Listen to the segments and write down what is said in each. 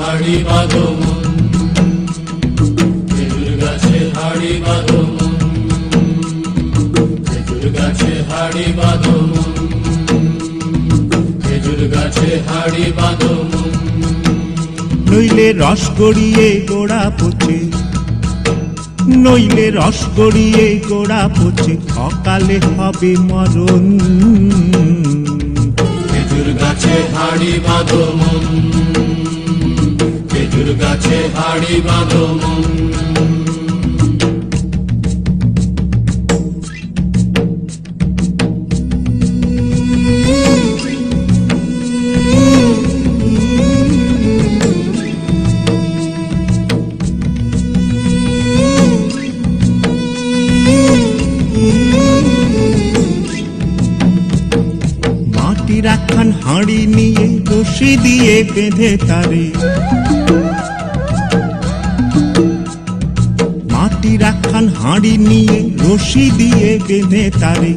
হাড়ি বাঁধো মন, খেজুর গাছে হাড়ি বাঁধো মন, খেজুর গাছে হাড়ি বাঁধো মন, খেজুর গাছে হাড়ি বাঁধো মন। নইলে রস গড়িয়ে গোড়া পচে, নইলে রস গড়িয়ে গোড়া পচে, অকালে হবে মরণ। খেজুর গাছে হাড়ি বাঁধো মন, খেজুর গাছে হাড়ি বাঁধো মন। মাটির একখান হাঁড়ি নিয়ে রশি দিয়ে বেঁধে তারে, মাটির একখান হাঁড়ি নিয়ে রশি দিয়ে বেঁধে তারে,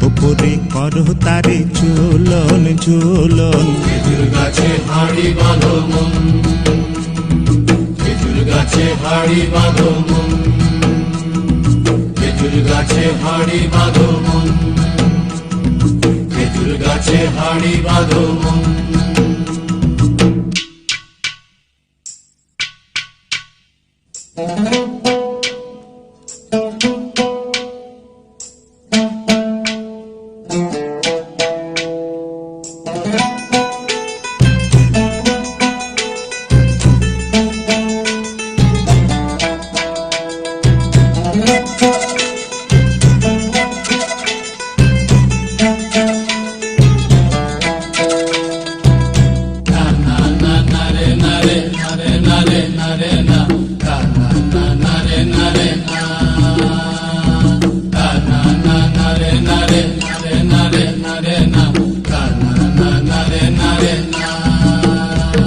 ওপরে করো তারে ঝোলন ঝোলন। খেজুর গাছে হাড়ি বাঁধো মন, খেজুর গাছে হাড়ি বাঁধো মন, খেজুর গাছে হাড়ি বাঁধো মন, খেজুর গাছে হাড়ি বাঁধো মন।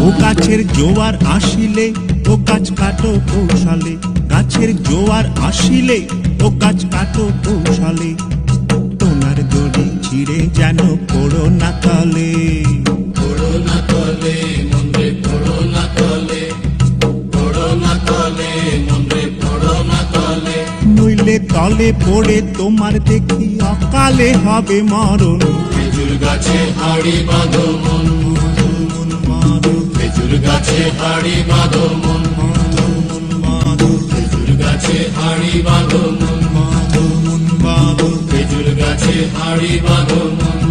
ও গাছের জোয়ার আসিলে ও গাছ কাটো কৌশলে, গাছের জোয়ার আসিলে ও গাছ কাটো কৌশলে, তোমার দড়ি ছিঁড়ে যেন পড়ো না তলে। পড়ো না তলে মন্দিরে, পড়ো না তলে, পড়ো না তলে মন্দিরে, পড়ো না তলে। নইলে তলে পড়ে তোমার দেখি অকালে হবে মরণ। খেজুর গাছে হাড়ি বাঁধো মন, খেজুর গাছে হাড়ি বাঁধো মন, খেজুর গাছে হাড়ি বাঁধো মন, খেজুর গাছে হাড়ি বাঁধো মন।